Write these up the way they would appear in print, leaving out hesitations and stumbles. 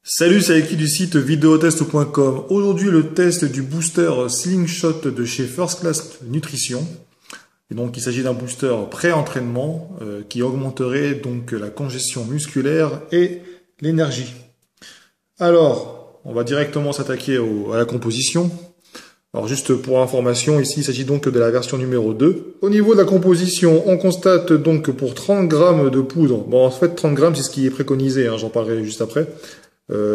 Salut, c'est Aki du site videotest.com. Aujourd'hui, le test du booster Slingshot de chez First Class Nutrition. Et donc, il s'agit d'un booster pré-entraînement qui augmenterait donc la congestion musculaire et l'énergie. Alors, on va directement s'attaquer à la composition. Alors, juste pour information, ici, il s'agit donc de la version numéro 2. Au niveau de la composition, on constate donc pour 30 grammes de poudre. Bon, en fait, 30 grammes, c'est ce qui est préconisé, hein, j'en parlerai juste après.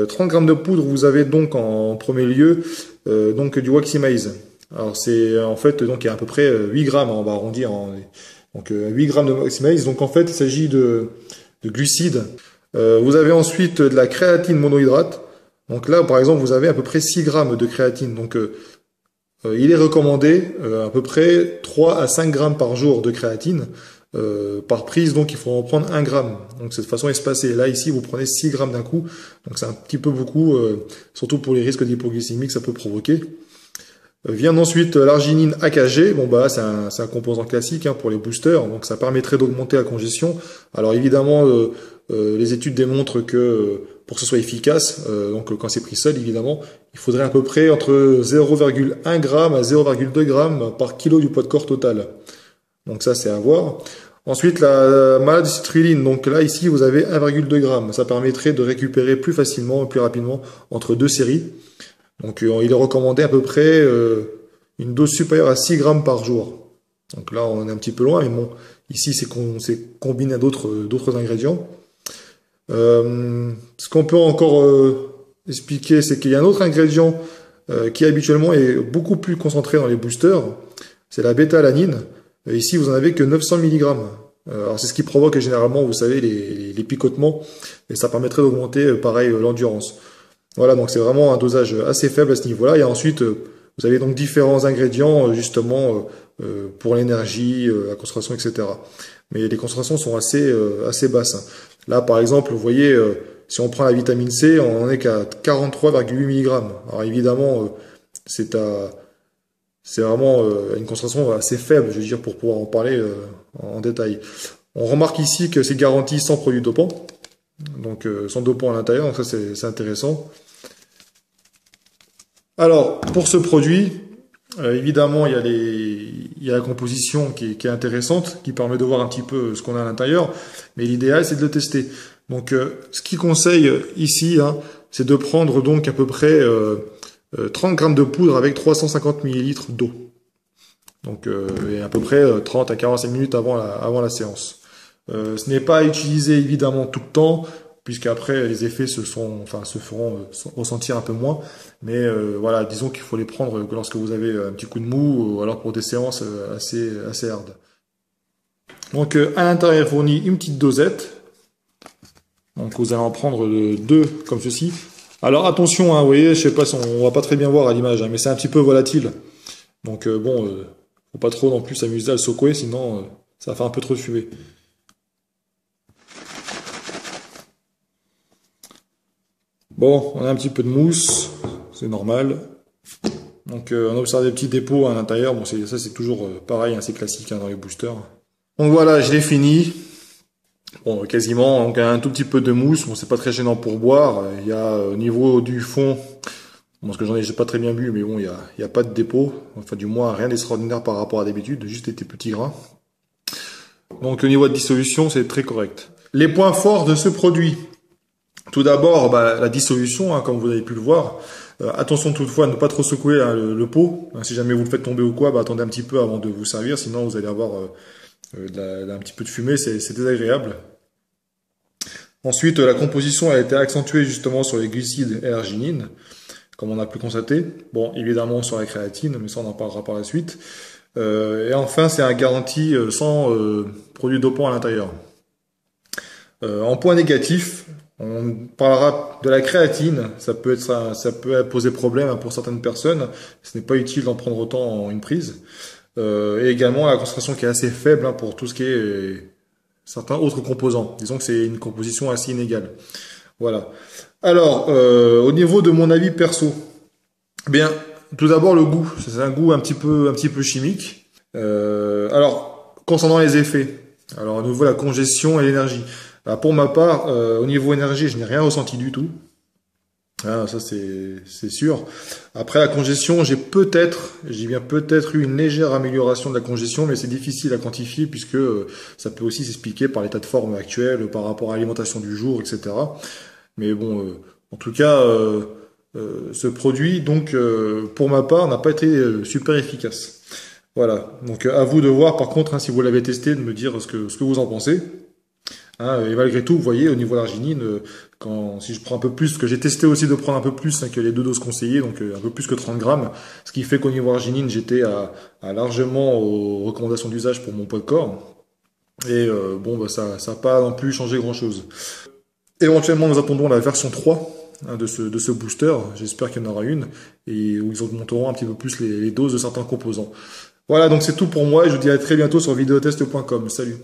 30 grammes de poudre, vous avez donc en premier lieu donc du Waxymaze. Alors c'est en fait donc il y a à peu près 8 grammes, on va arrondir, donc 8 grammes de Waxymaze. Donc en fait il s'agit de glucides. Vous avez ensuite de la créatine monohydrate. Donc là par exemple vous avez à peu près 6 grammes de créatine. Donc il est recommandé à peu près 3 à 5 grammes par jour de créatine. Par prise, donc il faut en prendre 1 gramme. Donc c'est de façon espacée. Là ici vous prenez 6 grammes d'un coup, donc c'est un petit peu beaucoup, surtout pour les risques d'hypoglycémie que ça peut provoquer. Vient ensuite l'arginine AKG. Bon bah c'est un composant classique hein, pour les boosters, donc ça permettrait d'augmenter la congestion. Alors évidemment les études démontrent que pour que ce soit efficace, donc quand c'est pris seul évidemment, il faudrait à peu près entre 0,1 g à 0,2 g par kilo du poids de corps total. Donc ça c'est à voir. Ensuite la maltodextrin, donc là ici vous avez 1,2 g. Ça permettrait de récupérer plus facilement, plus rapidement entre deux séries. Donc il est recommandé à peu près une dose supérieure à 6 grammes par jour. Donc là on est un petit peu loin, mais bon, ici c'est combiné à d'autres ingrédients. Ce qu'on peut encore expliquer, c'est qu'il y a un autre ingrédient qui habituellement est beaucoup plus concentré dans les boosters, c'est la bêta-alanine. Ici, vous en avez que 900 mg. Alors, c'est ce qui provoque généralement, vous savez, les picotements. Et ça permettrait d'augmenter, pareil, l'endurance. Voilà, donc c'est vraiment un dosage assez faible à ce niveau-là. Et ensuite, vous avez donc différents ingrédients, justement, pour l'énergie, la concentration, etc. Mais les concentrations sont assez basses. Là, par exemple, vous voyez, si on prend la vitamine C, on en est qu'à 43,8 mg. Alors, évidemment, c'est vraiment une concentration assez faible, je veux dire, pour pouvoir en parler en détail. On remarque ici que c'est garanti sans produit dopant, donc sans dopant à l'intérieur, donc ça c'est intéressant. Alors, pour ce produit, évidemment, il y a la composition qui est intéressante, qui permet de voir un petit peu ce qu'on a à l'intérieur, mais l'idéal c'est de le tester. Donc, ce qu'il conseille ici, hein, c'est de prendre donc à peu près 30 grammes de poudre avec 350 ml d'eau. Donc et à peu près 30 à 45 minutes avant la séance. Ce n'est pas utilisé évidemment tout le temps, puisqu'après les effets se feront ressentir un peu moins. Mais voilà, disons qu'il faut les prendre que lorsque vous avez un petit coup de mou, ou alors pour des séances assez hardes. Donc à l'intérieur fourni une petite dosette. Donc vous allez en prendre 2 comme ceci. Alors attention, hein, vous voyez, je sais pas si on va pas très bien voir à l'image, hein, mais c'est un petit peu volatile. Donc bon, faut pas trop non plus s'amuser à le secouer, sinon ça va faire un peu trop de fumée. Bon, on a un petit peu de mousse, c'est normal. Donc on observe des petits dépôts à l'intérieur. Bon, ça c'est toujours pareil, hein, c'est classique hein, dans les boosters. Donc voilà, je l'ai fini. Bon, quasiment, donc un tout petit peu de mousse, bon c'est pas très gênant pour boire, il y a au niveau du fond, bon parce que j'ai pas très bien bu, mais bon il y a pas de dépôt, enfin du moins rien d'extraordinaire par rapport à d'habitude, juste des petits grains. Donc au niveau de dissolution c'est très correct. Les points forts de ce produit, tout d'abord la dissolution, hein, comme vous avez pu le voir, attention toutefois à ne pas trop secouer hein, le pot, hein, si jamais vous le faites tomber ou quoi, attendez un petit peu avant de vous servir, sinon vous allez avoir un petit peu de fumée, c'est désagréable. Ensuite, la composition a été accentuée justement sur les glucides et l'arginine, comme on a pu constater. Bon, évidemment sur la créatine, mais ça on en parlera par la suite. Et enfin, c'est un garanti sans produit dopant à l'intérieur. En point négatif, on parlera de la créatine. Ça peut poser problème pour certaines personnes. Ce n'est pas utile d'en prendre autant en une prise. Et également la concentration qui est assez faible hein, pour tout ce qui est certains autres composants. Disons que c'est une composition assez inégale. Voilà. Alors, au niveau de mon avis perso, bien, tout d'abord le goût. C'est un goût un petit peu chimique. Alors, concernant les effets, Alors, à nouveau, la congestion et l'énergie. Bah, pour ma part, au niveau énergie, je n'ai rien ressenti du tout. Ah, ça c'est sûr. Après la congestion, j'ai bien peut-être eu une légère amélioration de la congestion, mais c'est difficile à quantifier puisque ça peut aussi s'expliquer par l'état de forme actuel, par rapport à l'alimentation du jour, etc. Mais bon, en tout cas, ce produit, donc pour ma part, n'a pas été super efficace. Voilà. Donc à vous de voir, par contre, hein, si vous l'avez testé, de me dire ce que vous en pensez. Hein, et malgré tout, vous voyez, au niveau de l'arginine, si je prends un peu plus, parce que j'ai testé aussi de prendre un peu plus hein, que les 2 doses conseillées, donc un peu plus que 30 grammes, ce qui fait qu'au niveau arginine, j'étais à largement aux recommandations d'usage pour mon poids de corps. Et bon, bah, ça n'a pas non plus changé grand-chose. Éventuellement, nous attendons la version 3 hein, de ce booster. J'espère qu'il y en aura une, et où ils augmenteront un petit peu plus les doses de certains composants. Voilà, donc c'est tout pour moi, et je vous dis à très bientôt sur videotest.com. Salut!